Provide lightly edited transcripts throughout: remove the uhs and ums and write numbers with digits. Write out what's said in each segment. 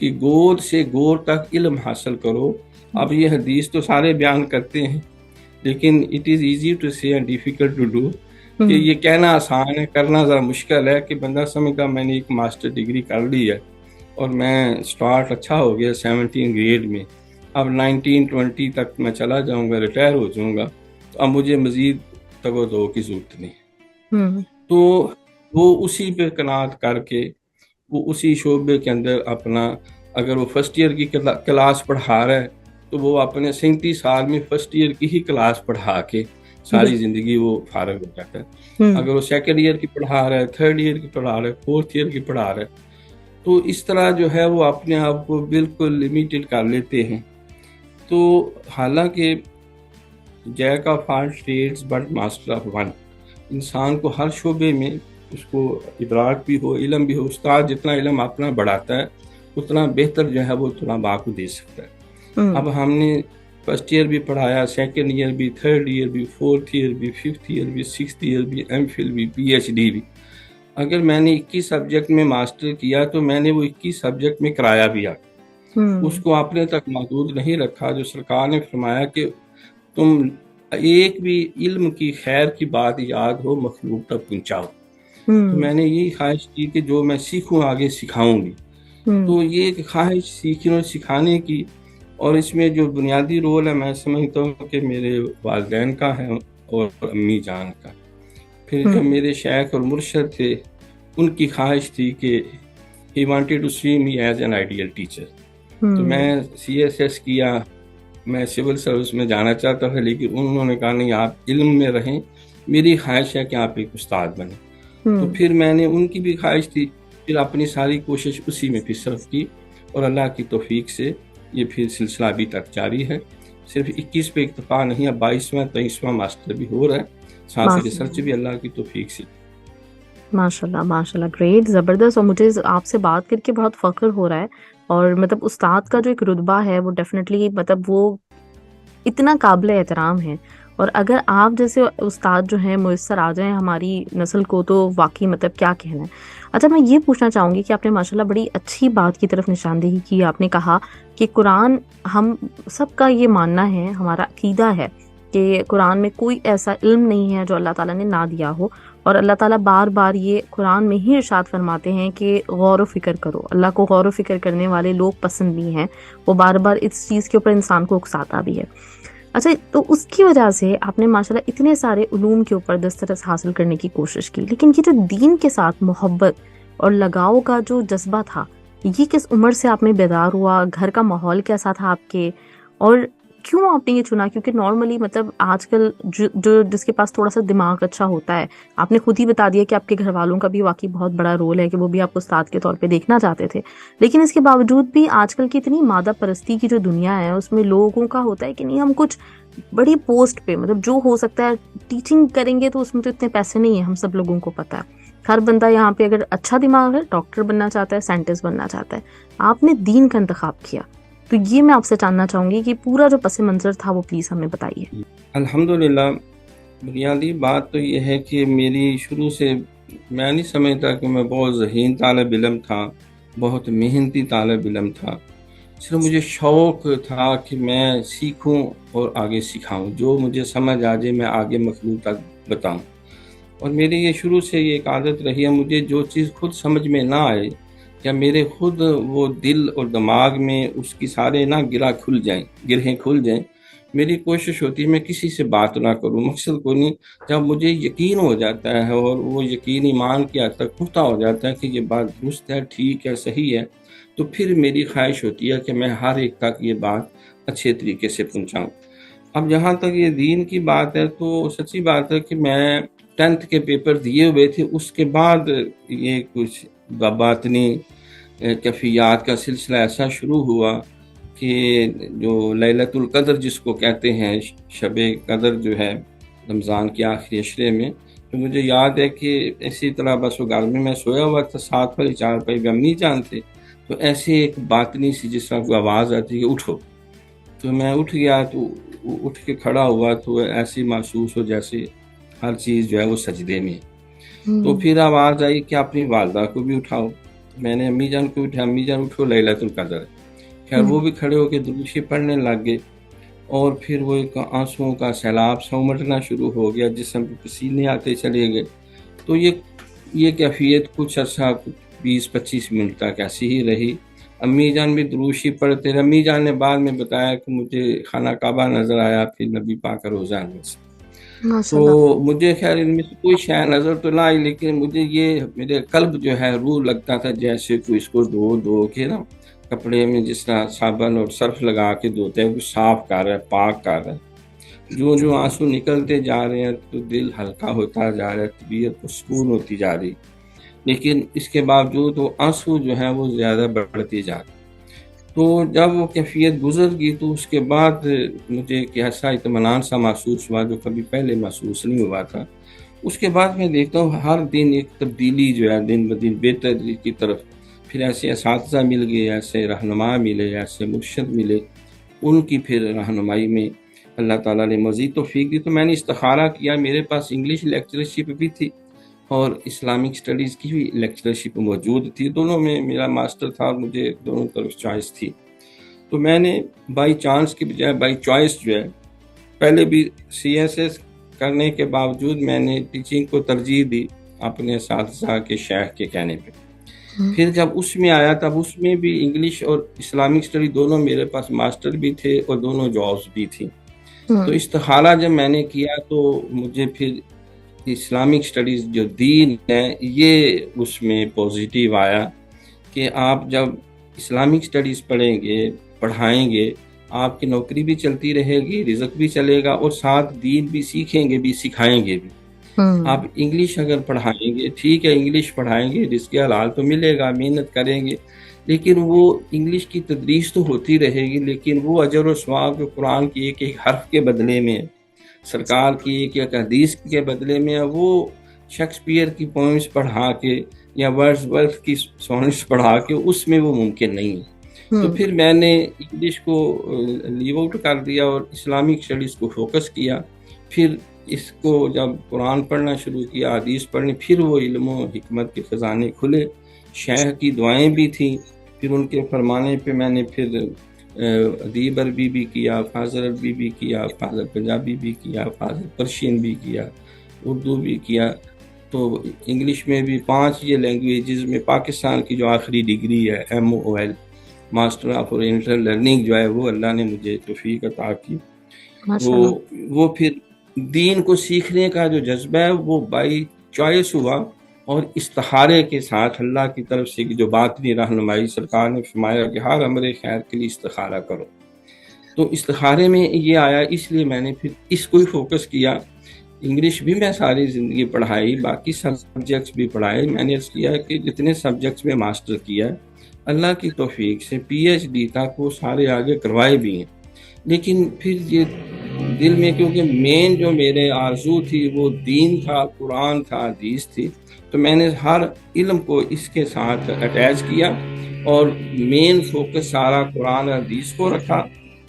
کہ گور سے گور تک علم حاصل کرو. اب یہ حدیث تو سارے بیان کرتے ہیں لیکن اٹ از ایزی ٹو سے اینڈ ڈیفیکلٹ ٹو ڈو, کہ یہ کہنا آسان ہے, کرنا ذرا مشکل ہے. کہ بندہ سمجھتا میں نے ایک ماسٹر ڈگری کر لی ہے اور میں سٹارٹ اچھا ہو گیا 17 گریڈ میں, اب 19-20 تک میں چلا جاؤں گا, ریٹائر ہو جاؤں گا, تو اب مجھے مزید تگو کی ضرورت نہیں. تو وہ اسی پہ قناعت کر کے وہ اسی شعبے کے اندر اپنا, اگر وہ فرسٹ ایئر کی کلاس پڑھا رہا ہے تو وہ اپنے 37 سال میں فرسٹ ایئر کی ہی کلاس پڑھا کے ساری زندگی وہ فارغ ہو جاتا ہے. اگر وہ سیکنڈ ایئر کی پڑھا رہا ہے, تھرڈ ایئر کی پڑھا رہا ہے, فورتھ ایئر کی پڑھا رہا ہے, تو اس طرح جو ہے وہ اپنے آپ کو بالکل لمیٹڈ کر لیتے ہیں. تو حالانکہ Jack of all trades but master of one, انسان کو ہر شعبے میں اس کو ادراک بھی ہو, علم بھی ہو. استاد جتنا علم اپنا بڑھاتا ہے اتنا بہتر جو ہے وہ طلباء کو دے سکتا ہے. اب ہم نے فرسٹ ایئر بھی پڑھایا, سیکنڈ ایئر بھی, تھرڈ ایئر بھی, فورتھ ایئر بھی, ففتھ ایئر بھی, سکستھ ایئر بھی, ایم فل بھی, پی ایچ ڈی بھی. اگر میں نے 21 سبجیکٹ میں ماسٹر کیا تو میں نے وہ 21 سبجیکٹ میں کرایا بھی آ, اس کو اپنے تک محدود نہیں رکھا. جو سرکار نے فرمایا کہ تم ایک بھی علم کی خیر کی بات یاد ہو مخلوق تک پہنچاؤ, تو میں نے یہی خواہش کی کہ جو میں سیکھوں آگے سکھاؤں گی. تو یہ ایک خواہش سیکھنے اور سکھانے کی, اور اس میں جو بنیادی رول ہے میں سمجھتا ہوں کہ میرے والدین کا ہے اور امی جان کا. پھر جو میرے شیخ اور مرشد تھے ان کی خواہش تھی کہ he wanted to see me as an ideal teacher. تو میں CSS کیا, میں سول سروس میں جانا چاہتا تھا لیکن انہوں نے کہا نہیں آپ علم میں رہیں, میری خواہش ہے کہ آپ ایک استاد بنیں. تو پھر میں نے, ان کی بھی خواہش تھی, پھر اپنی ساری کوشش اسی میں پھر صرف کی, اور اللہ کی توفیق سے یہ پھر سلسلہ ابھی تک جاری ہے. صرف 21 پہ اکتفا نہیں ہے, 22واں 23واں ماسٹر بھی ہو رہا ہے, ساتھ ریسرچ بھی اللہ کی توفیق سے. ماشاءاللہ ماشاءاللہ, گریٹ, زبردست. اور مجھے آپ سے بات کر کے بہت فخر ہو رہا ہے, اور مطلب استاد کا جو ایک رتبہ ہے وہ ڈیفینیٹلی مطلب وہ اتنا قابل احترام ہے. اور اگر آپ جیسے استاد جو ہیں میسر آ جائیں ہماری نسل کو تو واقعی مطلب کیا کہنا ہے. اچھا, میں یہ پوچھنا چاہوں گی کہ آپ نے ماشاءاللہ بڑی اچھی بات کی طرف نشاندہی کی. آپ نے کہا کہ قرآن, ہم سب کا یہ ماننا ہے, ہمارا عقیدہ ہے کہ قرآن میں کوئی ایسا علم نہیں ہے جو اللہ تعالیٰ نے نہ دیا ہو, اور اللہ تعالیٰ بار بار یہ قرآن میں ہی ارشاد فرماتے ہیں کہ غور و فکر کرو. اللہ کو غور و فکر کرنے والے لوگ پسند بھی ہیں, وہ بار بار اس چیز کے اوپر انسان کو اکساتا بھی ہے. اچھا, تو اس کی وجہ سے آپ نے ماشاءاللہ اتنے سارے علوم کے اوپر دسترس حاصل کرنے کی کوشش کی, لیکن یہ جو دین کے ساتھ محبت اور لگاؤ کا جو جذبہ تھا, یہ کس عمر سے آپ میں بیدار ہوا؟ گھر کا ماحول کیسا تھا آپ کے, اور کیوں آپ نے یہ چنا؟ کیونکہ نارملی مطلب آج کل جو جس کے پاس تھوڑا سا دماغ اچھا ہوتا ہے, آپ نے خود ہی بتا دیا کہ آپ کے گھر والوں کا بھی واقعی بہت بڑا رول ہے کہ وہ بھی آپ کو استاد کے طور پہ دیکھنا چاہتے تھے, لیکن اس کے باوجود بھی آج کل کی اتنی مادہ پرستی کی جو دنیا ہے اس میں لوگوں کا ہوتا ہے کہ نہیں ہم کچھ بڑی پوسٹ پہ, مطلب جو ہو سکتا ہے ٹیچنگ کریں گے تو اس میں تو اتنے پیسے نہیں ہیں, ہم سب لوگوں کو پتہ ہے. ہر بندہ یہاں پہ اگر اچھا دماغ ہے ڈاکٹر بننا چاہتا ہے, سائنٹسٹ بننا چاہتا ہے. آپ نے دین کا انتخاب کیا, تو یہ میں آپ سے جاننا چاہوں گی کہ پورا جو پس منظر تھا وہ پلیز ہمیں بتائیے. الحمدللہ, بنیادی بات تو یہ ہے کہ میری شروع سے میں نہیں سمجھتا کہ میں بہت ذہین طالب علم تھا, بہت محنتی طالب علم تھا. صرف مجھے شوق تھا کہ میں سیکھوں اور آگے سکھاؤں, جو مجھے سمجھ آ جائے میں آگے مخلوق تک بتاؤں. اور میری یہ شروع سے یہ ایک عادت رہی ہے, مجھے جو چیز خود سمجھ میں نہ آئے یا میرے خود وہ دل اور دماغ میں اس کی سارے گرہیں کھل جائیں, میری کوشش ہوتی ہے میں کسی سے بات نہ کروں, مقصد کو نہیں. جب مجھے یقین ہو جاتا ہے اور وہ یقین ایمان کی حد تک پختہ ہو جاتا ہے کہ یہ بات درست ہے, ٹھیک ہے, صحیح ہے, تو پھر میری خواہش ہوتی ہے کہ میں ہر ایک تک یہ بات اچھے طریقے سے پہنچاؤں. اب جہاں تک یہ دین کی بات ہے تو سچی بات ہے کہ میں 10th کے پیپر دیے ہوئے تھے, اس کے بعد یہ کچھ باطنی کیفیات کا سلسلہ ایسا شروع ہوا کہ جو لیلۃ القدر جس کو کہتے ہیں, شب قدر جو ہے رمضان کے آخری عشرے میں, تو مجھے یاد ہے کہ اسی طرح بس وہ گھر میں سویا ہوا تھا, 7 والی 4 پہ بھی ہم نہیں جانتے, تو ایسے ایک باطنی سی جس طرح کو آواز آتی کہ اٹھو, تو میں اٹھ گیا. تو اٹھ کے کھڑا ہوا تو ایسی محسوس ہو جیسے ہر چیز جو ہے وہ سجدے میں. تو پھر آواز آئی کہ اپنی والدہ کو بھی اٹھاؤ, میں نے امی جان کو اٹھا، امی جان اٹھو لیلۃ القدر ہے۔ خیر وہ بھی کھڑے ہو کے درود شریف پڑھنے لگ گئے، اور پھر وہ ایک آنسوؤں کا سیلاب سا امٹنا شروع ہو گیا، جسم پہ پسینے آتے چلے گئے۔ تو یہ کیفیت کچھ عرصہ 20-25 منٹ تک ایسی ہی رہی۔ امی جان بھی درود شریف پڑھتے رہے۔ امی جان نے بعد میں بتایا کہ مجھے خانہ کعبہ نظر آیا، پھر نبی پاک کا روزہ میں سے۔ ماشاء تو اللہ۔ مجھے خیر ان میں سے کوئی شے نظر تو نہ آئی، لیکن مجھے یہ میرے قلب جو ہے روح لگتا تھا جیسے کوئی اس کو دھو کے نا کپڑے میں جس طرح صابن اور سرف لگا کے دھوتے ہیں، وہ صاف کر رہا ہے، پاک کر رہا ہے۔ جو آنسو نکلتے جا رہے ہیں تو دل ہلکا ہوتا جا رہا ہے، طبیعت کو سکون ہوتی جا رہی، لیکن اس کے باوجود وہ آنسو جو ہے وہ زیادہ بڑھتے جا رہے۔ تو جب وہ کیفیت گزر گئی تو اس کے بعد مجھے ایک ایسا اطمینان سا محسوس ہوا جو کبھی پہلے محسوس نہیں ہوا تھا۔ اس کے بعد میں دیکھتا ہوں ہر دن ایک تبدیلی جو ہے دن بدن بہتری کی طرف، پھر ایسے اساتذہ مل گئے، ایسے رہنما ملے، ایسے مرشد ملے، ان کی پھر رہنمائی میں اللہ تعالیٰ نے مزید توفیق دی۔ تو میں نے استخارہ کیا، میرے پاس انگلش لیکچرشپ بھی تھی اور اسلامک اسٹڈیز کی بھی لیکچرشپ موجود تھی، دونوں میں میرا ماسٹر تھا اور مجھے دونوں طرف چوائس تھی۔ تو میں نے بائی چانس کی بجائے بائی چوائس جو ہے، پہلے بھی سی ایس ایس کرنے کے باوجود میں نے ٹیچنگ کو ترجیح دی اپنے اساتذہ کے شیخ کے کہنے پہ۔ پھر جب اس میں آیا تب اس میں بھی انگلش اور اسلامک اسٹڈی دونوں میرے پاس ماسٹر بھی تھے اور دونوں جابس بھی تھی۔ تو استخارہ جب میں نے کیا تو مجھے پھر اسلامک اسٹڈیز جو دین ہے یہ اس میں پوزیٹیو آیا کہ آپ جب اسلامک اسٹڈیز پڑھیں گے، پڑھائیں گے، آپ کی نوکری بھی چلتی رہے گی، رزق بھی چلے گا، اور ساتھ دین بھی سیکھیں گے بھی، سکھائیں گے بھی۔ آپ انگلش اگر پڑھائیں گے، ٹھیک ہے انگلش پڑھائیں گے، رزق حلال تو ملے گا، محنت کریں گے، لیکن وہ انگلش کی تدریس تو ہوتی رہے گی، لیکن وہ اجر و ثواب جو قرآن کی ایک ایک حرف کے بدلے میں، سرکار کی ایک ایک حدیث کے بدلے میں، وہ شیکسپیئر کی پوئمز پڑھا کے یا ورڈز ورتھ کی سونٹس پڑھا کے اس میں وہ ممکن نہیں ہے۔ تو پھر میں نے انگلش کو لیو آؤٹ کر دیا اور اسلامک اسٹڈیز کو فوکس کیا۔ پھر اس کو جب قرآن پڑھنا شروع کیا، حدیث پڑھنی، پھر وہ علم و حکمت کے خزانے کھلے، شیخ کی دعائیں بھی تھیں، پھر ان کے فرمانے پہ میں نے پھر ادیب عربی بھی کیا، فاضل عربی بھی کیا، فاضل پنجابی بھی کیا، فاضل پرشین بھی کیا، اردو بھی کیا۔ تو انگلش میں بھی 5 یہ لینگویجز میں پاکستان کی جو آخری ڈگری ہے MOL master of oriental learning جو ہے وہ اللہ نے مجھے توفیق عطا کی۔ وہ پھر دین کو سیکھنے کا جو جذبہ ہے وہ بائی چوائس ہوا، اور استخارے کے ساتھ اللہ کی طرف سے جو باطنی رہنمائی، سرکار نے فرمایا کہ ہر امر خیر کے لیے استخارہ کرو، تو استخارے میں یہ آیا، اس لیے میں نے پھر اس کو ہی فوکس کیا۔ انگلش بھی میں ساری زندگی پڑھائی، باقی سبجیکٹس بھی پڑھائے۔ میں نے اس کیا کہ جتنے سبجیکٹس میں ماسٹر کیا ہے اللہ کی توفیق سے PhD تک وہ سارے آگے کروائے بھی ہیں، لیکن پھر یہ دل میں کیونکہ مین جو میرے آرزو تھی وہ دین تھا، قرآن تھا، حدیث تھی، تو میں نے ہر علم کو اس کے ساتھ اٹیچ کیا اور مین فوکس سارا قرآن حدیث کو رکھا،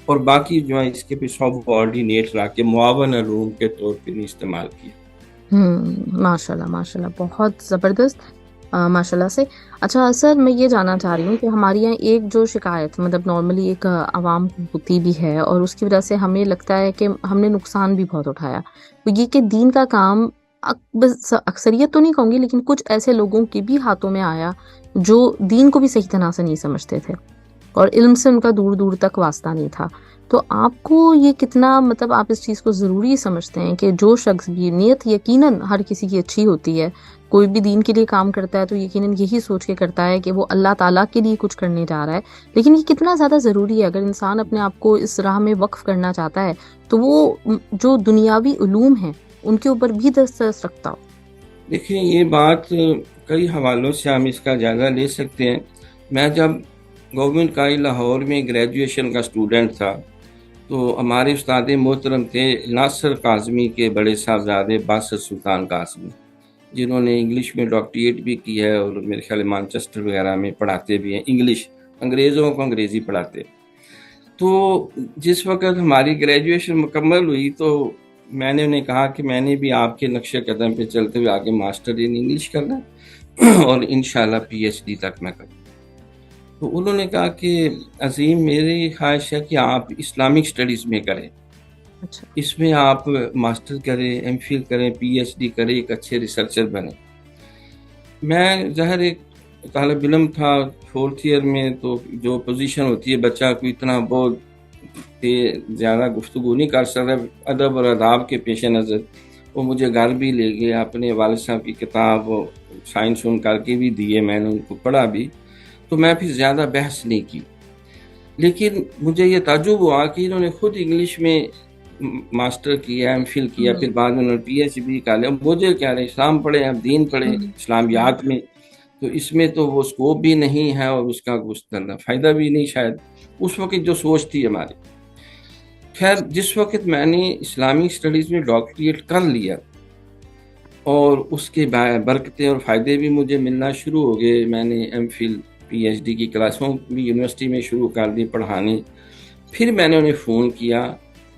اور باقی جو ہے اس کے پہ سب آرڈینیٹ رکھ کے معاون علوم کے طور پر استعمال کیا۔ ماشاءاللہ ماشاءاللہ، بہت زبردست، ماشاءاللہ سے۔ اچھا سر، میں یہ جاننا چاہ رہی ہوں کہ ہمارے یہاں ایک جو شکایت مطلب نارملی ایک عوام کو ہوتی بھی ہے، اور اس کی وجہ سے ہمیں لگتا ہے کہ ہم نے نقصان بھی بہت اٹھایا، وہ یہ کہ دین کا کام اکثریت تو نہیں کہوں گی لیکن کچھ ایسے لوگوں کے بھی ہاتھوں میں آیا جو دین کو بھی صحیح طرح سے نہیں سمجھتے تھے اور علم سے ان کا دور دور تک واسطہ نہیں تھا۔ تو آپ کو یہ کتنا مطلب آپ اس چیز کو ضروری سمجھتے ہیں کہ جو شخص بھی، نیت یقیناً ہر کسی کی اچھی ہوتی ہے، کوئی بھی دین کے لیے کام کرتا ہے تو یقیناً یہی سوچ کے کرتا ہے کہ وہ اللہ تعالیٰ کے لیے کچھ کرنے جا رہا ہے، لیکن یہ کتنا زیادہ ضروری ہے اگر انسان اپنے آپ کو اس راہ میں وقف کرنا چاہتا ہے تو وہ جو دنیاوی علوم ہیں ان کے اوپر بھی دسترس رکھتا ہو۔ دیکھیں یہ بات کئی حوالوں سے ہم اس کا جائزہ لے سکتے ہیں۔ میں جب گورنمنٹ کالج لاہور میں گریجویشن کا اسٹوڈنٹ تھا تو ہمارے استاد محترم تھے ناصر کاظمی کے بڑے صاحبزادے باسط سلطان کاظمی، جنہوں نے انگلش میں ڈاکٹریٹ بھی کی ہے اور میرے خیال مانچسٹر وغیرہ میں پڑھاتے بھی ہیں انگلش، انگریزوں کو انگریزی پڑھاتے۔ تو جس وقت ہماری گریجویشن مکمل ہوئی تو میں نے انہیں کہا کہ میں نے بھی آپ کے نقش قدم پہ چلتے ہوئے آگے ماسٹر ان انگلش کرنا ہے اور انشاءاللہ پی ایچ ڈی تک میں کروں. تو انہوں نے کہا کہ عظیم میری خواہش ہے کہ آپ اسلامک اسٹڈیز میں کریں. اچھا. اس میں آپ ماسٹر کریں، ایم فل کریں، پی ایچ ڈی کریں، ایک اچھے ریسرچر بنیں. میں ظاہر ایک طالب علم تھا 4th ایئر میں، تو جو پوزیشن ہوتی ہے بچہ کو اتنا بہت زیادہ گفتگو نہیں کر سکتا ادب اور آداب کے پیش نظر. وہ مجھے گھر بھی لے گئے، اپنے والد صاحب کی کتاب سائنس ان کر کے بھی دیے، میں نے ان کو پڑھا بھی. تو میں پھر زیادہ بحث نہیں کی، لیکن مجھے یہ تعجب ہوا کہ انہوں نے خود انگلش میں ماسٹر کیا، ایم فل کیا، پھر بعد میں انہوں نے پی ایچ ڈی کر لیا. مجھے کیا رہے اسلام پڑھے، اب دین پڑھے اسلامیات میں، تو اس میں تو وہ اسکوپ بھی نہیں ہے اور اس کا فائدہ بھی نہیں شاید اس وقت جو سوچ تھی ہماری. خیر جس وقت میں نے اسلامک اسٹڈیز میں ڈاکٹریٹ کر لیا اور اس کے برکتیں اور فائدے بھی مجھے ملنا شروع ہو گئے، میں نے M Phil P H D کی کلاسوں بھی یونیورسٹی میں شروع کر دی پڑھانی. پھر میں نے انہیں فون کیا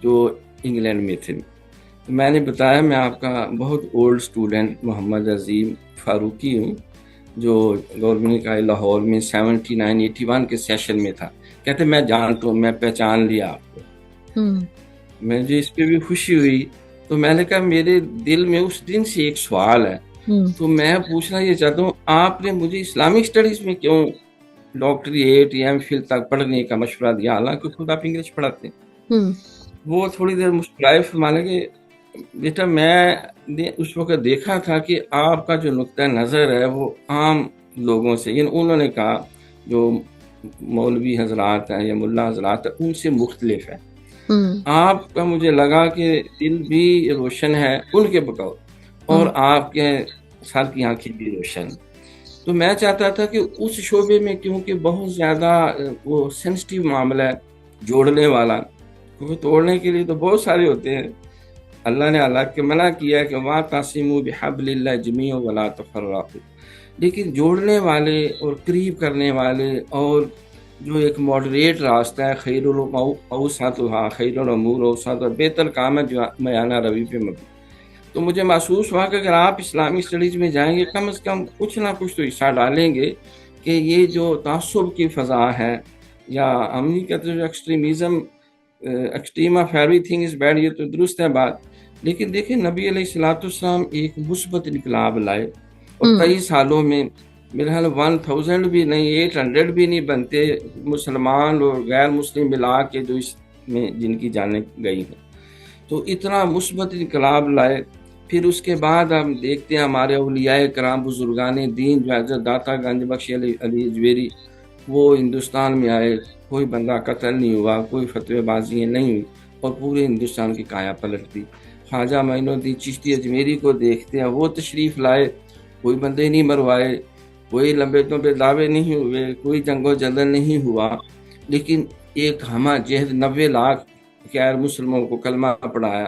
جو انگلینڈ میں تھے. میں نے بتایا میں آپ کا بہت اولڈ اسٹوڈنٹ محمد عظیم فاروقی ہوں، جو گورنمنٹ کا لاہور میں 79-81 کے سیشن میں تھا. کہتے میں جانتا ہوں، میں پہچان لیا آپ کو. مجھے اس پہ بھی خوشی ہوئی. تو میں نے کہا میرے دل میں اس دن سے ایک سوال ہے، تو میں پوچھنا یہ چاہتا ہوں آپ نے مجھے اسلامک اسٹڈیز میں کیوں ڈاکٹریٹ یا ایم فل تک پڑھنے کا مشورہ دیا، حالانکہ خود آپ انگلش پڑھاتے ہیں. وہ تھوڑی دیر مسکرائے، مانے کہ بیٹا میں نے اس وقت دیکھا تھا کہ آپ کا جو نقطہ نظر ہے وہ عام لوگوں سے، یعنی انہوں نے کہا جو مولوی حضرات ہیں یا ملا حضرات ہیں ان سے مختلف ہے. آپ کا مجھے لگا کہ دل بھی روشن ہے ان کے بقول، اور آپ کے سر کی آنکھیں بھی روشن. تو میں چاہتا تھا کہ اس شعبے میں، کیونکہ بہت زیادہ وہ سینسٹیو معاملہ ہے جوڑنے والا، کیونکہ توڑنے کے لیے تو بہت سارے ہوتے ہیں. اللہ نے اللہ کے منع کیا کہ وَاعْتَصِمُوا بِحَبْلِ اللَّهِ جَمِيعًا وَلَا تَفَرَّقُوا. لیکن جوڑنے والے اور قریب کرنے والے اور جو ایک ماڈریٹ راستہ ہے، خیر اوسطھا خیر الامور اوسطھا، بہتر کام ہے جو میانہ روی پہ مبنی. تو مجھے محسوس ہوا کہ اگر آپ اسلامی اسٹڈیز میں جائیں گے کم از کم کچھ نہ کچھ تو حصہ ڈالیں گے کہ یہ جو تعصب کی فضا ہے یا ہم نہیں کہتے جو extremism, extreme of everything is bed, یہ تو درست ہے بات، لیکن دیکھیں نبی علیہ الصلوۃ والسلام ایک مثبت انقلاب لائے اور کئی سالوں میں میرے خیال 1000 بھی نہیں 800 بھی نہیں بنتے مسلمان اور غیر مسلم ملا کے جو اس میں جن کی جانیں گئی ہیں. تو اتنا مثبت انقلاب لائے. پھر اس کے بعد ہم دیکھتے ہیں ہمارے اولیاء کرام بزرگان دین جو حضرت داتا گنج بخش علی اجویری، وہ ہندوستان میں آئے، کوئی بندہ قتل نہیں ہوا، کوئی فتوی بازیاں نہیں ہوئی اور پورے ہندوستان کی کایا پلٹ دی. خواجہ معین الدین چشتی اجمیری کو دیکھتے ہیں، وہ تشریف لائے، کوئی بندے نہیں مروائے، کوئی لمبے لمبے دعوے نہیں ہوئے، کوئی جنگ و جدل نہیں ہوا، لیکن ایک ہمہ جہد 90 لاکھ غیر مسلموں کو کلمہ پڑھایا.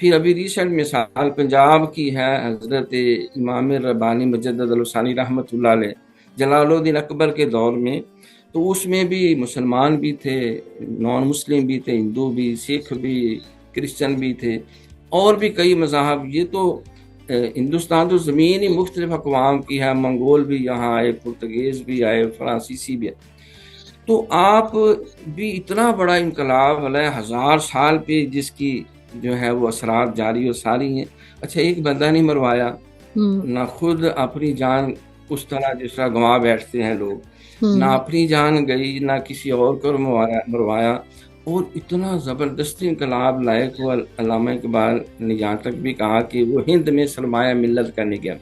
پھر ابھی ریسنٹ مثال پنجاب کی ہے، حضرت امام ربانی مجدد الثانی رحمۃ اللہ علیہ جلال الدین اکبر کے دور میں، تو اس میں بھی مسلمان بھی تھے، نان مسلم بھی تھے، ہندو بھی، سکھ بھی، کرسچن بھی تھے، اور بھی کئی مذاہب. یہ تو ہندوستان تو زمین ہی مختلف اقوام کی ہے، منگول بھی یہاں آئے، پرتگیز بھی آئے، فرانسیسی بھی آئے. تو آپ بھی اتنا بڑا انقلاب علیہ 1000 سال پہ جس کی جو ہے وہ اثرات جاری و ساری ہیں. اچھا ایک بندہ نہیں مروایا، نہ خود اپنی جان اس طرح جس طرح گنوا بیٹھتے ہیں لوگ، نہ اپنی جان گئی نہ کسی اور کو مروایا، اور اتنا زبردست انقلاب لائے کو علامہ اقبال نے یہاں تک بھی کہا کہ وہ ہند میں سرمایہ ملت کرنے گیا،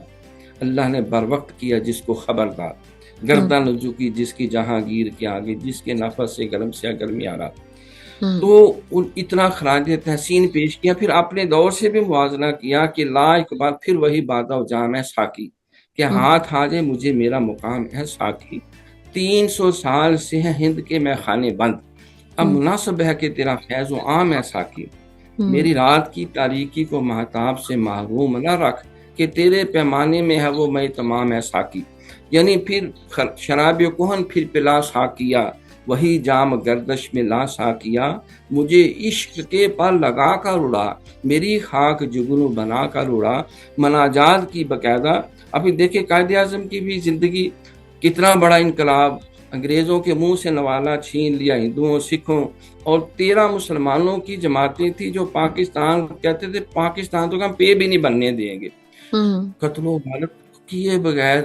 اللہ نے بر وقت کیا جس کو خبردار، گردن جھکی جس کی جہانگیر کے آگے، جس کے نفس سے گرم سے گرمی آ رہا. تو اتنا خراج تحسین پیش کیا. پھر اپنے دور سے بھی موازنہ کیا کہ لا اقبال پھر وہی بادہ و جام ہے ساکی، کہ ہاتھ آجے مجھے میرا مقام ہے ساکی. 300 سال سے ہیں ہند کے میں خانے بند، اب مناسب ہے کہ تیرا فیض و عام ہے ساکی. میری رات کی تاریکی کو مہتاب سے محروم نہ رکھ، کہ تیرے پیمانے میں ہے وہ میں تمام ہے ساکی. یعنی پھر شراب کہن پھر پلا ساکیا، وہی جام گردش میں لا ساکیا، مجھے عشق کے پر لگا کر اڑا، میری خاک جگنو بنا کر اڑا، مناجات کی باقاعدہ۔ ابھی دیکھیں قائد اعظم کی بھی زندگی، کتنا بڑا انقلاب، انگریزوں کے منہ سے نوالا چھین لیا ہندوؤں سکھوں، اور 13 مسلمانوں کی جماعتیں تھیں جو پاکستان کہتے تھے پاکستان تو ہم پے بھی نہیں بننے دیں گے۔ قتل و غارت کیے بغیر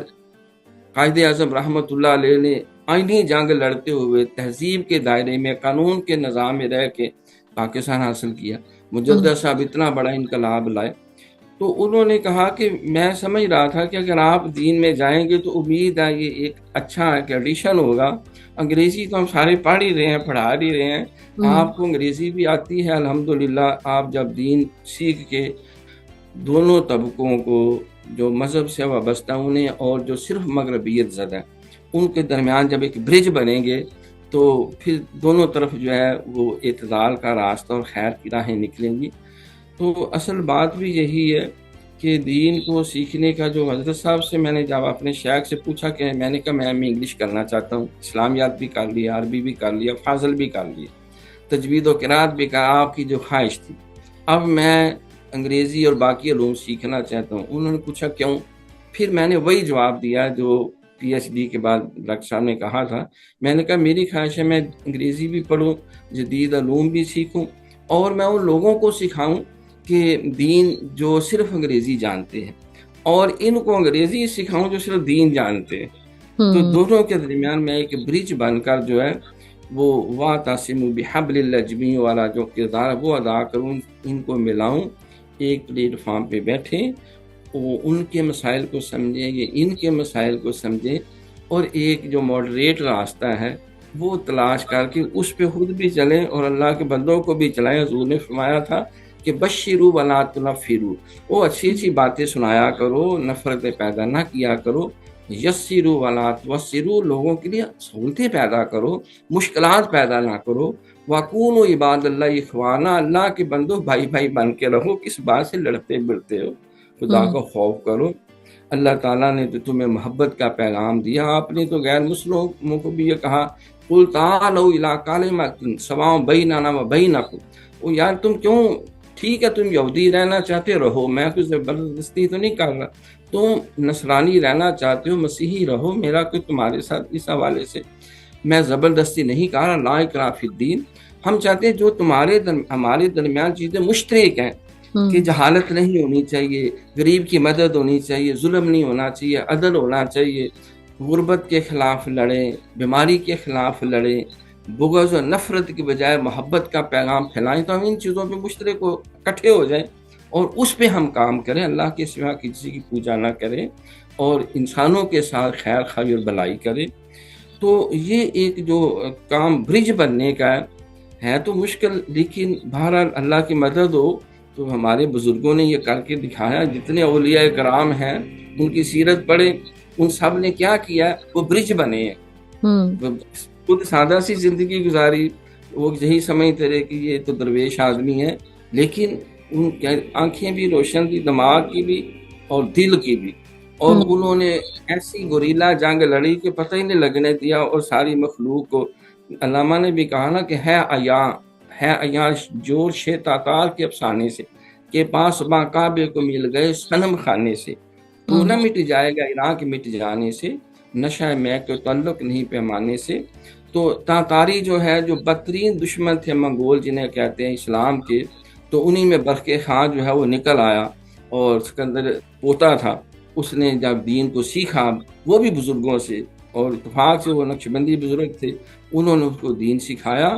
قائد اعظم رحمت اللہ علیہ نے آئینی جنگ لڑتے ہوئے تہذیب کے دائرے میں، قانون کے نظام میں رہ کے پاکستان حاصل کیا۔ مجدد صاحب اتنا بڑا انقلاب لائے، تو انہوں نے کہا کہ میں سمجھ رہا تھا کہ اگر آپ دین میں جائیں گے تو امید ہے یہ ایک اچھا ایڈیشن ہوگا۔ انگریزی تو ہم سارے پڑھ ہی رہے ہیں، پڑھا ہی رہے ہیں، آپ کو انگریزی بھی آتی ہے الحمدللہ۔ آپ جب دین سیکھ کے دونوں طبقوں کو، جو مذہب سے وابستہ انہیں اور جو صرف مغربیت زدہ ان کے درمیان جب ایک برج بنیں گے تو پھر دونوں طرف جو ہے وہ اعتدال کا راستہ اور خیر کی راہیں نکلیں گی۔ تو اصل بات بھی یہی ہے کہ دین کو سیکھنے کا جو حضرت صاحب سے میں نے جب اپنے شیخ سے پوچھا کہ میں نے کہا میں انگلش کرنا چاہتا ہوں، اسلامیات بھی کر لیا، عربی بھی کر لیا، فاضل بھی کر لیا، تجوید و قرات بھی کہا، آپ کی جو خواہش تھی، اب میں انگریزی اور باقی علوم سیکھنا چاہتا ہوں۔ انہوں نے پوچھا کیوں؟ پھر میں نے وہی جواب دیا جو پی ایچ ڈی کے بعد ڈاکٹر صاحب نے کہا تھا۔ میں نے کہا میری خواہش ہے میں انگریزی بھی پڑھوں، جدید علوم بھی سیکھوں، اور میں ان لوگوں کو سکھاؤں کہ دین جو صرف انگریزی جانتے ہیں، اور ان کو انگریزی سکھاؤں جو صرف دین جانتے ہیں۔ تو دونوں کے درمیان میں ایک برج بن کر جو ہے وہ وَاعْتَصِمُوا بِحَبْلِ اللَّهِ جَمِيعًا والا جو کردار وہ ادا کروں، ان کو ملاؤں، ایک پلیٹ فارم پہ بیٹھیں، وہ ان کے مسائل کو سمجھیں، یہ ان کے مسائل کو سمجھیں، اور ایک جو ماڈریٹ راستہ ہے وہ تلاش کر کے اس پہ خود بھی چلیں اور اللہ کے بندوں کو بھی چلائیں۔ حضور نے فرمایا تھا کہ بشروا ولا تنفروا، وہ اچھی اچھی باتیں سنایا کرو، نفرتیں پیدا نہ کیا کرو، یسروا ولا تعسروا، لوگوں کے لیے سہولتیں پیدا کرو، مشکلات پیدا نہ کرو، وَقُولُوا عباد اللہ اخوانا، اللہ کے بندو بھائی بھائی بن کے رہو، کس بات سے لڑتے بڑھتے ہو، خدا کو خوف کرو۔ اللہ تعالیٰ نے تو تمہیں محبت کا پیغام دیا، آپ نے تو غیر مسلموں کو بھی یہ کہا قُلْ تَعَالَوْا إِلَىٰ كَلِمَةٍ سَوَاءٌ بَيْنَنَا وَبَيْنَكُمْ، وہ یار تم کیوں، ٹھیک ہے تم یہودی رہنا چاہتے رہو، میں کوئی زبردستی تو نہیں کر رہا، تم نصرانی رہنا چاہتے ہو مسیحی رہو، میرا کوئی تمہارے ساتھ اس حوالے سے میں زبردستی نہیں کہہ رہا، لا اکراہ فی الدین۔ ہم چاہتے ہیں جو ہمارے درمیان چیزیں مشترک ہیں کہ جہالت نہیں ہونی چاہیے، غریب کی مدد ہونی چاہیے، ظلم نہیں ہونا چاہیے، عدل ہونا چاہیے، غربت کے خلاف لڑیں، بیماری کے خلاف لڑیں، بغض و نفرت کی بجائے محبت کا پیغام پھیلائیں، تو ہم ان چیزوں پہ مشترک ہو اکٹھے ہو جائیں اور اس پہ ہم کام کریں، اللہ کے سوا کسی کی پوجا نہ کریں اور انسانوں کے ساتھ خیر خواہی اور بھلائی کریں۔ تو یہ ایک جو کام برج بننے کا ہے تو مشکل، لیکن بہرحال اللہ کی مدد ہو تو ہمارے بزرگوں نے یہ کر کے دکھایا، جتنے اولیاء کرام ہیں ان کی سیرت پڑھیں، ان سب نے کیا کیا، وہ برج بنے ہیں، خود سادہ سی زندگی گزاری، وہ یہی سمجھتے رہے کہ یہ تو درویش آدمی ہے، لیکن ان کی آنکھیں بھی روشن تھی، دماغ کی بھی اور دل کی بھی، اور انہوں نے ایسی گوریلا جنگ لڑی کہ پتہ ہی نہیں لگنے دیا، اور ساری مخلوق کو، علامہ نے بھی کہا نا کہ ہے عیاں جور تاتار کے افسانے سے، کہ پاس باں کعبے کو مل گئے صنم خانے سے، تو نہ مٹ جائے گا عراق مٹ جانے سے، نشہ میں کو تعلق نہیں پیمانے سے۔ تو تاتاری جو ہے جو بدترین دشمن تھے منگول جنہیں کہتے ہیں اسلام کے، تو انہی میں برق خاں جو ہے وہ نکل آیا، اور سکندر پوتا تھا، اس نے جب دین کو سیکھا وہ بھی بزرگوں سے، اور اتفاق سے وہ نقشبندی بزرگ تھے، انہوں نے اس کو دین سکھایا،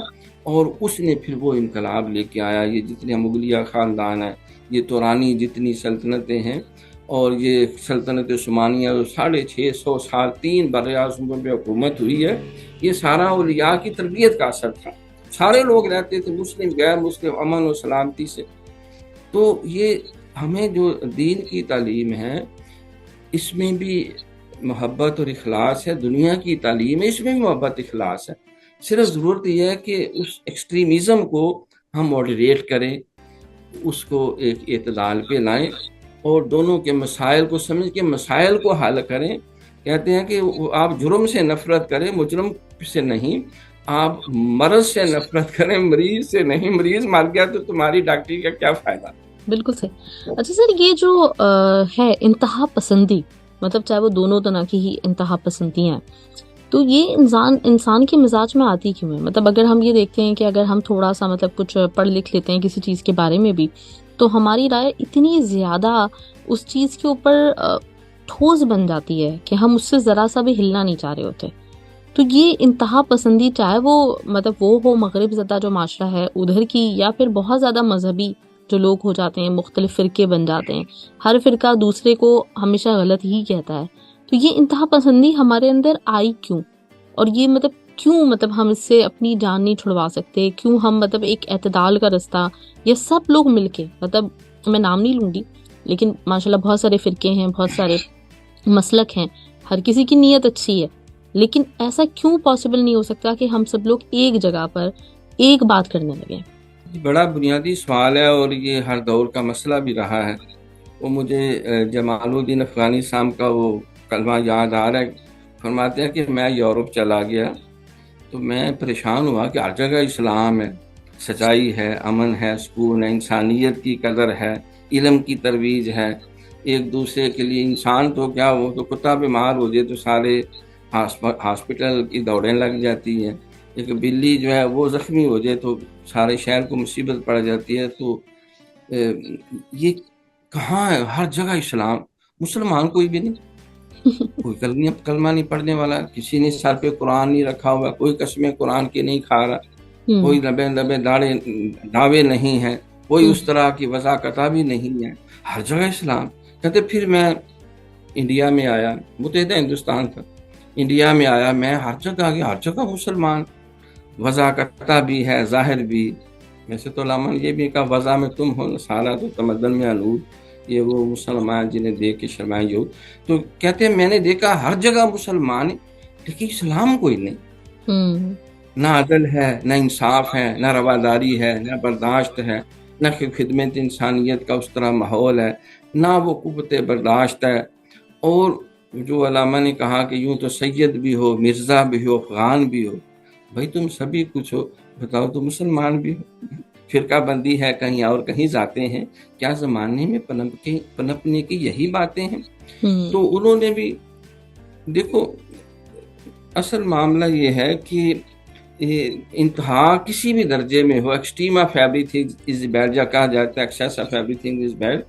اور اس نے پھر وہ انقلاب لے کے آیا۔ یہ جتنے مغلیہ خاندان ہیں، یہ تورانی جتنی سلطنتیں ہیں، اور یہ سلطنت عثمانیہ 650 سال 3 براعظموں پہ حکومت ہوئی ہے، یہ سارا اولیاء کی تربیت کا اثر تھا، سارے لوگ رہتے تھے مسلم غیر مسلم امن و سلامتی سے۔ تو یہ ہمیں جو دین کی تعلیم ہے اس میں بھی محبت اور اخلاص ہے، دنیا کی تعلیم ہے اس میں بھی محبت اخلاص ہے، صرف ضرورت یہ ہے کہ اس ایکسٹریمزم کو ہم موڈریٹ کریں، اس کو ایک اعتدال پہ لائیں، اور دونوں کے مسائل کو سمجھ کے مسائل کو حل کریں۔ کہتے ہیں کہ آپ جرم سے نفرت کریں، مجرم سے نہیں، آپ مرض سے نفرت کریں، مریض سے نہیں. مریض مر گیا تو تمہاری ڈاکٹری کا کیا فائدہ؟ بالکل صحیح. اچھا سر، یہ جو ہے انتہا پسندی، مطلب چاہے وہ دونوں طرح کی ہی انتہا پسندیاں ہیں، تو یہ انسان کے مزاج میں آتی کیوں ہے؟ مطلب اگر ہم یہ دیکھتے ہیں کہ اگر ہم تھوڑا سا مطلب کچھ پڑھ لکھ لیتے ہیں کسی چیز کے بارے میں بھی، تو ہماری رائے اتنی زیادہ اس چیز کے اوپر ٹھوس بن جاتی ہے کہ ہم اس سے ذرا سا بھی ہلنا نہیں چاہ رہے ہوتے. تو یہ انتہا پسندی، چاہے وہ مطلب وہ ہو مغرب زدہ جو معاشرہ ہے ادھر کی، یا پھر بہت زیادہ مذہبی جو لوگ ہو جاتے ہیں، مختلف فرقے بن جاتے ہیں، ہر فرقہ دوسرے کو ہمیشہ غلط ہی کہتا ہے. تو یہ انتہا پسندی ہمارے اندر آئی کیوں؟ اور یہ مطلب کیوں مطلب ہم اس سے اپنی جان نہیں چھڑوا سکتے؟ کیوں ہم مطلب ایک اعتدال کا رستہ، یہ سب لوگ مل کے، مطلب میں نام نہیں لوں گی لیکن ماشاءاللہ بہت سارے فرقے ہیں، بہت سارے مسلک ہیں، ہر کسی کی نیت اچھی ہے، لیکن ایسا کیوں پاسبل نہیں ہو سکتا کہ ہم سب لوگ ایک جگہ پر ایک بات کرنے لگیں؟ بڑا بنیادی سوال ہے، اور یہ ہر دور کا مسئلہ بھی رہا ہے. وہ مجھے جمال الدین افغانی صاحب کا وہ کلمہ یاد آ رہا ہے. فرماتے ہیں کہ میں یورپ چلا گیا تو میں پریشان ہوا کہ ہر جگہ اسلام ہے، سچائی ہے، امن ہے، سکون ہے، انسانیت کی قدر ہے، علم کی ترویج ہے، ایک دوسرے کے لیے. انسان تو کیا، وہ تو کتا بیمار ہو جائے تو سارے ہاسپٹل کی دوڑیں لگ جاتی ہیں. ایک بلی جو ہے وہ زخمی ہو جائے تو سارے شہر کو مصیبت پڑ جاتی ہے. تو یہ کہاں ہے؟ ہر جگہ اسلام. مسلمان کوئی بھی نہیں، کوئی کلمہ نہیں پڑھنے والا، کسی نے سر پہ قرآن نہیں رکھا ہوا، کوئی قسمیں قرآن کی نہیں کھا رہا، کوئی لبے لبے دعوے نہیں ہیں، کوئی اس طرح کی وضاقتہ بھی نہیں ہے. ہر جگہ اسلام. کہتے پھر میں انڈیا میں آیا، متحدہ ہندوستان تھا، انڈیا میں آیا، میں ہر جگہ گیا، ہر جگہ مسلمان. وضاقتہ بھی ہے، ظاہر بھی. ویسے تو علامہ یہ بھی کہا وضع میں تم ہو سارا تو تمدن میں علود، یہ وہ مسلمان جنہیں دیکھ کے شرمائے یہود. تو کہتے ہیں میں نے دیکھا ہر جگہ مسلمان، لیکن اسلام کوئی نہیں. نہ عدل ہے، نہ انصاف ہے، نہ رواداری ہے، نہ برداشت ہے، نہ خدمت انسانیت کا اس طرح ماحول ہے، نہ وہ قوت برداشت ہے. اور جو علامہ نے کہا کہ یوں تو سید بھی ہو، مرزا بھی ہو، افغان بھی ہو. بھائی تم سبھی کچھ ہو، بتاؤ تو مسلمان بھی ہو. فرقہ بندی ہے کہیں اور کہیں جاتے ہیں، کیا زمانے میں پنپنے کی یہی باتیں ہیں؟ تو انہوں نے بھی دیکھو، اصل معاملہ یہ ہے کہ انتہا کسی بھی درجے میں ہو، extreme of everything is bad, جا کہا جاتا ہے excess of everything is bad.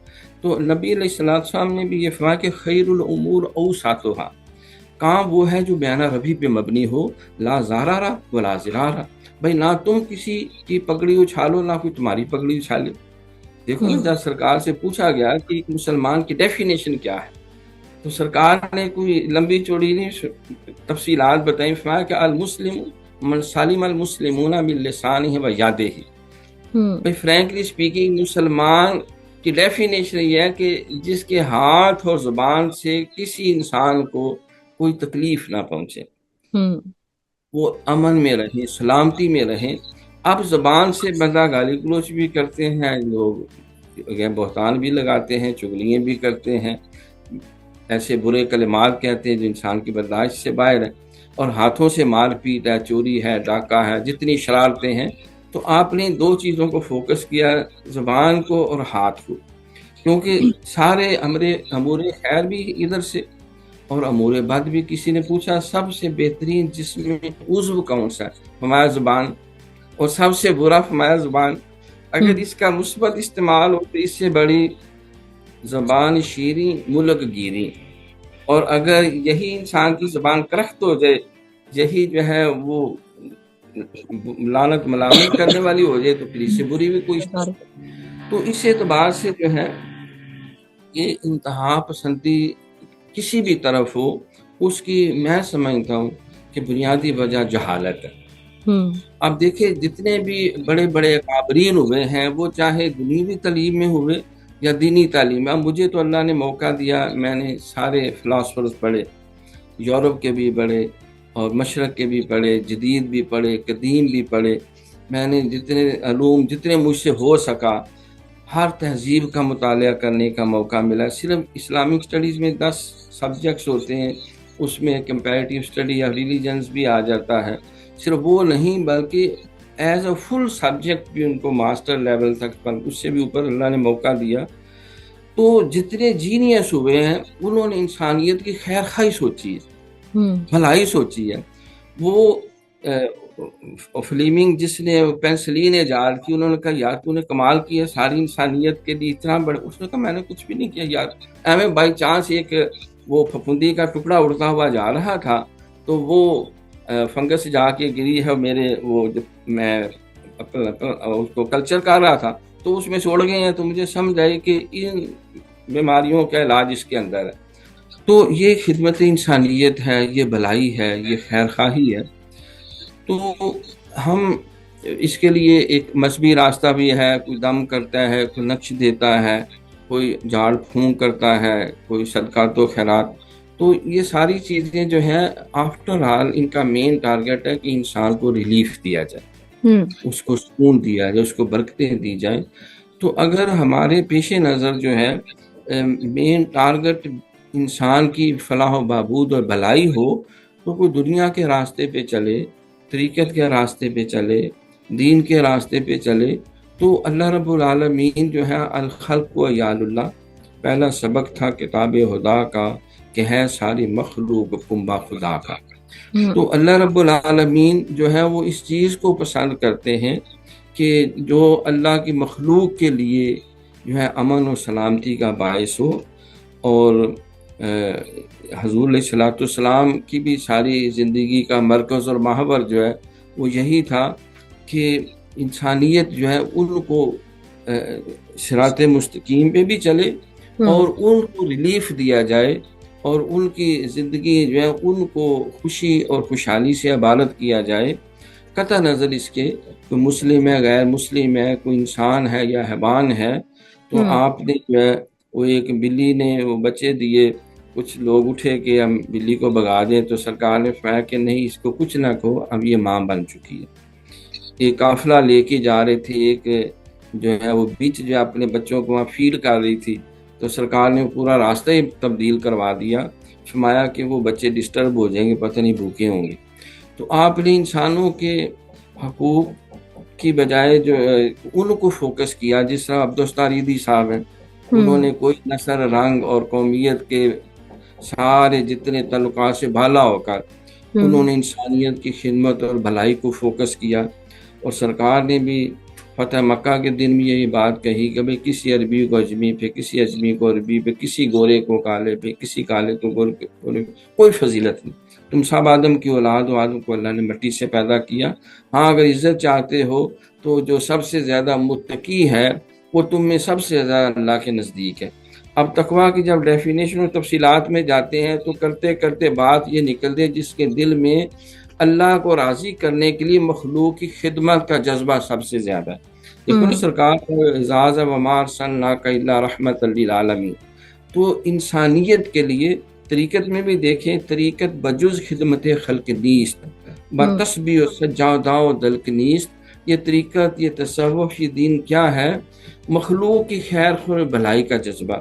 تو نبی علیہ السلام نے بھی یہ فرمایا کہ خیر الامور اوسطھا، کام وہ ہے جو بیانہ ربی پہ مبنی ہو، لا زارارا ولا زرارا. بھائی نہ تم کسی کی پگڑی اچھالو، نہ کوئی تمہاری پگڑی اچھالے. دیکھو نا، جب سرکار سے پوچھا گیا کہ ایک مسلمان کی ڈیفینیشن کیا ہے، تو سرکار نے کوئی لمبی چوڑی نہیں تفصیلات بتائیں. فرمایا کہ المسلم من سالم المسلمون من لسانہ و یادہ. بھائی فرینکلی اسپیکنگ، مسلمان کی ڈیفینیشن یہ ہے کہ جس کے ہاتھ اور زبان سے کسی انسان کو کوئی تکلیف نہ پہنچے، وہ امن میں رہیں، سلامتی میں رہیں. اب زبان سے بندہ گالی گلوچ بھی کرتے ہیں لوگ، بہتان بھی لگاتے ہیں، چغلیاں بھی کرتے ہیں، ایسے برے کلمات کہتے ہیں جو انسان کی برداشت سے باہر ہے، اور ہاتھوں سے مار پیٹ ہے، چوری ہے، ڈاکہ ہے، جتنی شرارتیں ہیں. تو آپ نے دو چیزوں کو فوکس کیا، زبان کو اور ہاتھ کو، کیونکہ سارے امور خیر بھی ادھر سے اور امور بد بھی. کسی نے پوچھا سب سے بہترین جسم میں عضو کون سا ہے؟ فرمایا زبان. اور سب سے برا فرمایا زبان. اگر اس کا مثبت استعمال ہو تو اس سے بڑی زبان شیریں ملک گیری. اور اگر یہی انسان کی زبان کرخت ہو جائے، یہی جو ہے وہ لعنت ملامت کرنے والی ہو جائے، تو پھر اس سے بری بھی کوئی. تو اس اعتبار سے جو ہے یہ انتہا پسندی کسی بھی طرف ہو، اس کی میں سمجھتا ہوں کہ بنیادی وجہ جہالت ہے. اب دیکھیں جتنے بھی بڑے بڑے اکابرین ہوئے ہیں، وہ چاہے دنیوی تعلیم میں ہوئے یا دینی تعلیم میں. اب مجھے تو اللہ نے موقع دیا، میں نے سارے فلاسفرز پڑھے، یورپ کے بھی پڑھے اور مشرق کے بھی پڑھے، جدید بھی پڑھے، قدیم بھی پڑھے. میں نے جتنے علوم جتنے مجھ سے ہو سکا، ہر تہذیب کا مطالعہ کرنے کا موقع ملا. صرف اسلامک سٹڈیز میں 10 سبجیکٹس ہوتے ہیں، اس میں کمپیریٹیو اسٹڈی آف ریلیجنز بھی آ جاتا ہے. صرف وہ نہیں بلکہ ایز اے فل سبجیکٹ بھی ان کو ماسٹر لیول تک، اس سے بھی اوپر اللہ نے موقع دیا. تو جتنے جینیس ہوئے ہیں انہوں نے انسانیت کی خیر خواہی سوچی ہے، بھلائی سوچی ہے. وہ فلیمنگ جس نے پینسلین ایجاد کی، انہوں نے کہا یار تو نے کمال کیا ساری انسانیت کے لیے اتنا بڑا. اس نے کہا میں نے کچھ بھی نہیں کیا یار، ہمیں بائی چانس ایک وہ پھپھوندی کا ٹکڑا اڑتا ہوا جا رہا تھا تو وہ فنگس جا کے گری ہے میرے، وہ جب میں اس کو کلچر کر رہا تھا تو اس میں سے اڑ گئے ہیں، تو مجھے سمجھ آئی کہ ان بیماریوں کا علاج اس کے اندر ہے. تو یہ خدمت انسانیت ہے، یہ بھلائی ہے، یہ خیر خواہی ہے. تو ہم اس کے لیے ایک مذہبی راستہ بھی ہے، کوئی دم کرتا ہے، کوئی نقش دیتا ہے، کوئی جھاڑ پھونک کرتا ہے، کوئی صدقات و خیرات. تو یہ ساری چیزیں جو ہیں آفٹر آل ان کا مین ٹارگیٹ ہے کہ انسان کو ریلیف دیا جائے، اس کو سکون دیا جائے، اس کو برکتیں دی جائیں. تو اگر ہمارے پیش نظر جو ہے مین ٹارگیٹ انسان کی فلاح و بہبود اور بھلائی ہو، تو کوئی دنیا کے راستے پہ چلے، طریقت کے راستے پہ چلے، دین کے راستے پہ چلے، تو اللہ رب العالمین جو ہے الخلق و عیال اللہ، پہلا سبق تھا کتاب خدا کا کہ ہے ساری مخلوق کنبہ خدا کا. تو اللہ رب العالمین جو ہے وہ اس چیز کو پسند کرتے ہیں کہ جو اللہ کی مخلوق کے لیے جو ہے امن و سلامتی کا باعث ہو. اور حضور علیہ الصلوۃ والسلام کی بھی ساری زندگی کا مرکز اور محور جو ہے وہ یہی تھا کہ انسانیت جو ہے ان کو صراط مستقیم پہ بھی چلے اور ان کو ریلیف دیا جائے، اور ان کی زندگی جو ہے ان کو خوشی اور خوشحالی سے عبادت کیا جائے، قطع نظر اس کے کوئی مسلم ہے غیر مسلم ہے، کوئی انسان ہے یا حیوان ہے. تو آپ نے جو ہے وہ ایک بلی نے وہ بچے دیے، کچھ لوگ اٹھے کہ ہم بلی کو بھگا دیں، تو سرکار نے فرمایا کہ نہیں، اس کو کچھ نہ کہو، اب یہ ماں بن چکی ہے. ایک قافلہ لے کے جا رہے تھے، ایک جو ہے وہ بیچ جو اپنے بچوں کو وہاں فیڈ کر رہی تھی، تو سرکار نے پورا راستہ ہی تبدیل کروا دیا، فرمایا کہ وہ بچے ڈسٹرب ہو جائیں گے، پتہ نہیں بھوکے ہوں گے. تو آپ نے انسانوں کے حقوق کی بجائے جو ان کو فوکس کیا، جس طرح عبدالستاریدی صاحب ہیں، انہوں نے کوئی نسل رنگ اور قومیت کے سارے جتنے تعلقات سے بھالا ہو کر انہوں نے انسانیت کی خدمت اور بھلائی کو فوکس کیا. اور سرکار نے بھی فتح مکہ کے دن میں یہی بات کہی کہ بھئی کسی عربی کو اجمی پہ، کسی اجمی کو عربی پہ، کسی گورے کو کالے پہ، کسی کالے کو گورے پہ، کوئی فضیلت نہیں. تم سب آدم کی اولاد ہو، آدم کو اللہ نے مٹی سے پیدا کیا. ہاں اگر عزت چاہتے ہو تو جو سب سے زیادہ متقی ہے وہ تم میں سب سے زیادہ اللہ کے نزدیک ہے. اب تقویٰ کی جب ڈیفینیشن اور تفصیلات میں جاتے ہیں تو کرتے کرتے بات یہ نکلتے جس کے دل میں اللہ کو راضی کرنے کے لیے مخلوق کی خدمت کا جذبہ سب سے زیادہ ہے. لیکن سرکار کو اعزاز وما ارسلناک الا رحمۃ للعالمین. تو انسانیت کے لیے طریقت میں بھی دیکھیں، طریقت بجز خدمت خلق نیست، بتسبیح و سجادہ و دلک نیست. یہ طریقت، یہ تصوف، یہ دین کیا ہے؟ مخلوق کی خیر خواہ بھلائی کا جذبہ.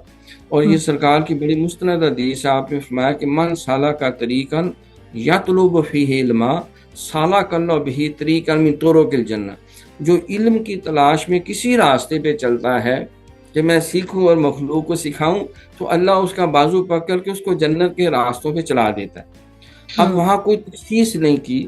اور یہ سرکار کی بڑی مستند حدیث، آپ نے فرمایا کہ من سالک طریقا یطلب فیہ علما سالک اللہ بہ طریقا من طرق الجنہ. جو علم کی تلاش میں کسی راستے پہ چلتا ہے کہ میں سیکھوں اور مخلوق کو سکھاؤں، تو اللہ اس کا بازو پکڑ کے اس کو جنت کے راستوں پہ چلا دیتا ہے. اب وہاں کوئی تخصیص نہیں کی،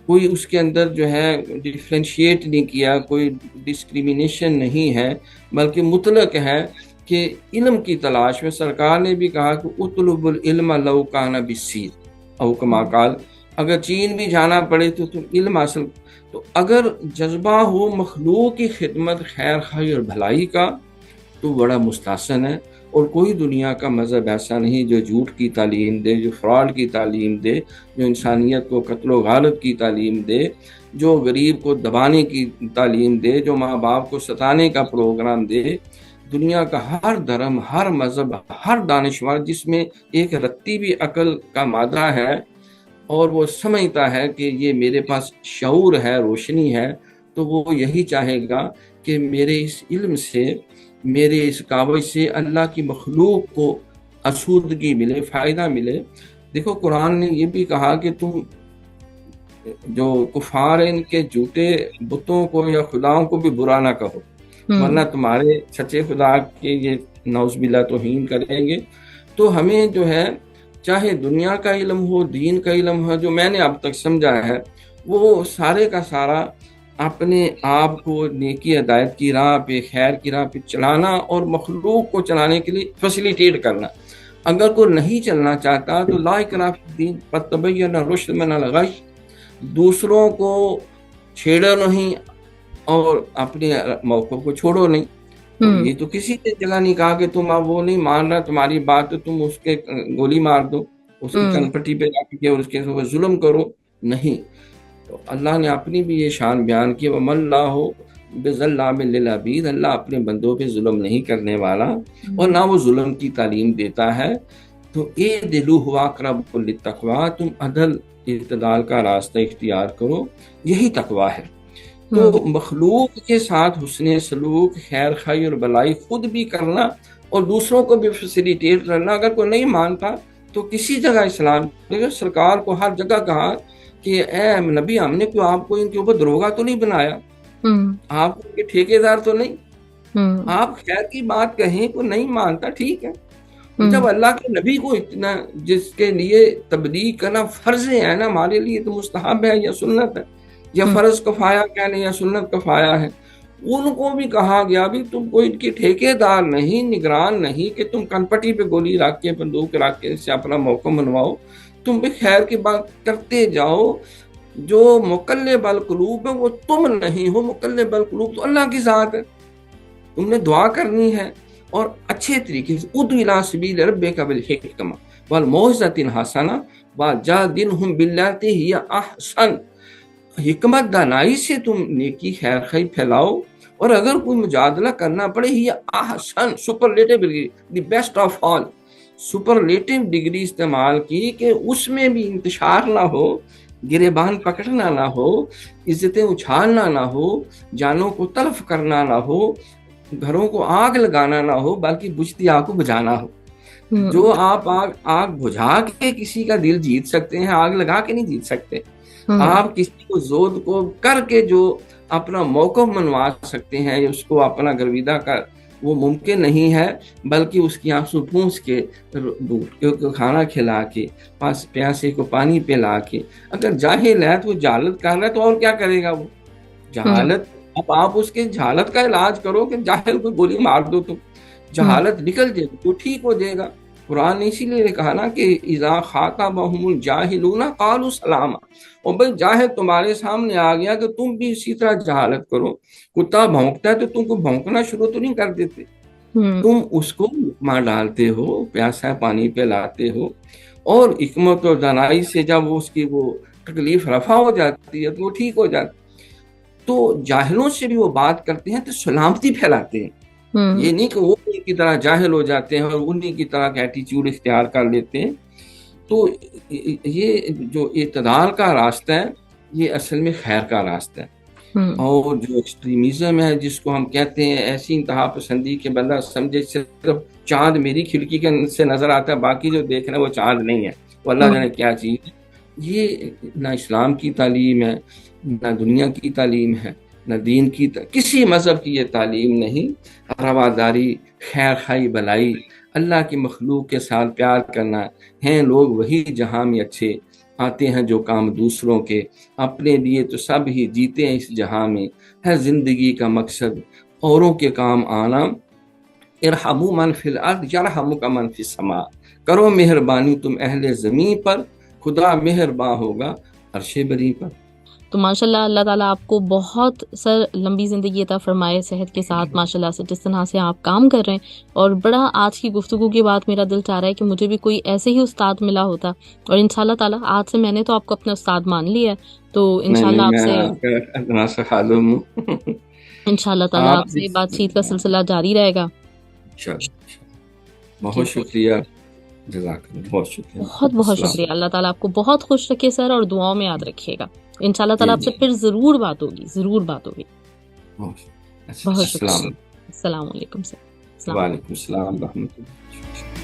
کوئی اس کے اندر جو ہے ڈیفرینشیٹ نہیں کیا، کوئی ڈسکریمنیشن نہیں ہے، بلکہ مطلق ہے کہ علم کی تلاش میں. سرکار نے بھی کہا کہ اطلب العلم لو کان بالصین او کما قال، اگر چین بھی جانا پڑے تو تم علم حاصل. تو اگر جذبہ ہو مخلوق کی خدمت، خیر خواہی اور بھلائی کا، تو بڑا مستحسن ہے. اور کوئی دنیا کا مذہب ایسا نہیں جو جھوٹ کی تعلیم دے، جو فراڈ کی تعلیم دے، جو انسانیت کو قتل و غارت کی تعلیم دے، جو غریب کو دبانے کی تعلیم دے، جو ماں باپ کو ستانے کا پروگرام دے. دنیا کا ہر دھرم، ہر مذہب، ہر دانشور جس میں ایک رتی بھی عقل کا مادہ ہے اور وہ سمجھتا ہے کہ یہ میرے پاس شعور ہے، روشنی ہے، تو وہ یہی چاہے گا کہ میرے اس علم سے، میرے اس کاوش سے اللہ کی مخلوق کو اسودگی ملے، فائدہ ملے. دیکھو قرآن نے یہ بھی کہا کہ تم جو کفار ہیں ان کے جھوٹے بتوں کو یا خداؤں کو بھی برا نہ کہو، ورنہ تمہارے سچے خدا کے یہ نعوذ باللہ توہین کریں گے۔ تو ہمیں جو ہے چاہے دنیا کا علم ہو، دین کا علم ہو، جو میں نے اب تک سمجھا ہے وہ سارے کا سارا اپنے آپ کو نیکی ہدایت کی راہ پہ، خیر کی راہ پہ چلانا اور مخلوق کو چلانے کے لیے فیسیلیٹیٹ کرنا۔ اگر کوئی نہیں چلنا چاہتا تو لا اکراہ فی الدین قد تبین الرشد من الغی، دوسروں کو چھیڑو نہیں اور اپنے موقع کو چھوڑو نہیں۔ تو یہ تو کسی نے جگہ نہیں کہا کہ تم اب وہ نہیں مان رہا تمہاری بات تو تم اس کے گولی مار دو، اس کی کنپٹی پہ جا کے اور اس کے ظلم کرو، نہیں۔ تو اللہ نے اپنی بھی یہ شان بیان کی، وَمَا اللَّهُ بِظَلَّامٍ لِّلْعَبِيدِ، اللہ اپنے بندوں پہ ظلم نہیں کرنے والا اور نہ وہ ظلم کی تعلیم دیتا ہے۔ تو اعدلوا اقرب للتقویٰ، تم عدل اعتدال کا راستہ اختیار کرو، یہی تقویٰ ہے۔ تو مخلوق کے ساتھ حسن سلوک، خیر خائی اور بلائی خود بھی کرنا اور دوسروں کو بھی فیسیلیٹیٹ کرنا۔ اگر کوئی نہیں مانتا تو کسی جگہ اسلام سرکار کو ہر جگہ کہا کہ اے نبی ہم نے کوئی آپ کو ان کے اوپر دروگا تو نہیں بنایا، آپ ان کے ٹھیکیدار تو نہیں، آپ خیر کی بات کہیں کو نہیں مانتا، ٹھیک ہے۔ جب اللہ کے نبی کو اتنا، جس کے لیے تبلیغ کرنا فرض ہے نا، ہمارے لیے تو مستحب ہے یا سنت ہے، یا فرض کفایہ کہنے یا سنت کفایہ ہے، ان کو بھی کہا گیا بھی تم کوئی ان کی ٹھیکیدار نہیں، نگران نہیں کہ تم کنپٹی پہ گولی رکھ کے بندوق رکھ کے سے اپنا موقع منواؤ، تم بھی خیر کی بات کرتے جاؤ۔ جو مقلب القلوب ہے وہ تم نہیں ہو، مقلب القلوب تو اللہ کی ذات ہے۔ تم نے دعا کرنی ہے اور اچھے طریقے سے ادعو الی سبیل ربک بالحکمہ والموعظۃ الحسنہ وجادلہم باللتی ہی احسن، حکمت دانائی سے تم نیکی خیر خیر پھیلاؤ، اور اگر کوئی مجادلہ کرنا پڑے ہی احسن، superlative degree, the best of all, superlative degree استعمال کی کہ اس میں بھی انتشار نہ ہو، گریبان پکڑنا نہ ہو، عزتیں اچھالنا نہ ہو، جانوں کو تلف کرنا نہ ہو، گھروں کو آگ لگانا نہ ہو، بلکہ بجھتی آگ کو بجھانا ہو۔ جو آپ آگ بجھا کے کسی کا دل جیت سکتے ہیں، آگ لگا کے نہیں جیت سکتے۔ آپ کسی کو زود کو کر کے جو اپنا موقف منوا سکتے ہیں، اس کو اپنا گرویدہ کر، وہ ممکن نہیں ہے، بلکہ اس کی آنسو پونچھ کے، کھانا کھلا کے، پیاسے کو پانی پلا کے۔ اگر جاہل ہے تو وہ جہالت کر رہا ہے تو اور کیا کرے گا وہ جہالت؟ اب آپ اس کے جہالت کا علاج کرو کہ جاہل کو گولی مار دو، تو جہالت نکل جائے تو ٹھیک ہو جائے گا۔ قرآن نے اسی لیے کہا نا کہ اذا خاطبهم الجاہلون قالوا سلاما، اور بھائی جاہل تمہارے سامنے آ گیا کہ تم بھی اسی طرح جہالت کرو۔ کتا بھونکتا ہے تو تم کو بھونکنا شروع تو نہیں کر دیتے، تم اس کو مار ڈالتے ہو، پیاسا پانی پلاتے ہو، اور حکمت اور دانائی سے جب اس کی وہ تکلیف رفع ہو جاتی ہے تو وہ ٹھیک ہو جاتی۔ تو جاہلوں سے بھی وہ بات کرتے ہیں تو سلامتی پھیلاتے ہیں، یہ نہیں کہ وہ ان کی طرح جاہل ہو جاتے ہیں اور انہی کی طرح کا ایٹیچیوڈ اختیار کر لیتے ہیں۔ تو یہ جو اعتدال کا راستہ ہے یہ اصل میں خیر کا راستہ ہے، اور جو ایکسٹریمزم ہے جس کو ہم کہتے ہیں ایسی انتہا پسندی کہ بندہ سمجھے صرف چاند میری کھڑکی سے نظر آتا ہے، باقی جو دیکھ رہا ہے وہ چاند نہیں ہے، وہ اللہ جانے کیا چیز ہے۔ یہ نہ اسلام کی تعلیم ہے، نہ دنیا کی تعلیم ہے، نہ دین کی کسی مذہب کی یہ تعلیم نہیں۔ رواداری، خیر خائی، بلائی، اللہ کی مخلوق کے ساتھ پیار کرنا، ہیں لوگ وہی جہاں میں اچھے، آتے ہیں جو کام دوسروں کے، اپنے لیے تو سب ہی جیتے ہیں اس جہاں میں، ہے زندگی کا مقصد اوروں کے کام آنا۔ ارحموا من فی الارض یرحمک من فی السماء، کرو مہربانی تم اہل زمین پر، خدا مہرباں ہوگا عرش بری پر۔ تو ماشاءاللہ اللہ تعالیٰ آپ کو بہت لمبی زندگی عطا فرمائے، صحت کے ساتھ ماشاءاللہ سے جس طرح سے آپ کام کر رہے ہیں۔ اور بڑا آج کی گفتگو کے بعد میرا دل چاہ رہا ہے کہ مجھے بھی کوئی ایسے ہی استاد ملا ہوتا، اور انشاءاللہ تعالیٰ آج سے میں نے تو آپ کو اپنا استاد مان لیا ہے، تو انشاءاللہ آپ سے انشاءاللہ تعالیٰ آپ سے بات چیت کا سلسلہ جاری رہے گا۔ بہت شکریہ، جزاک اللہ، بہت شکریہ، بہت بہت شکریہ۔ اللہ تعالیٰ آپ کو بہت خوش رکھے سر، اور دعاؤں میں یاد رکھیے گا۔ انشاءاللہ تعالیٰ آپ سے پھر ضرور بات ہوگی، ضرور بات ہوگی۔ بہت شکریہ۔ السلام علیکم سر۔ وعلیکم السلام ورحمۃ اللہ۔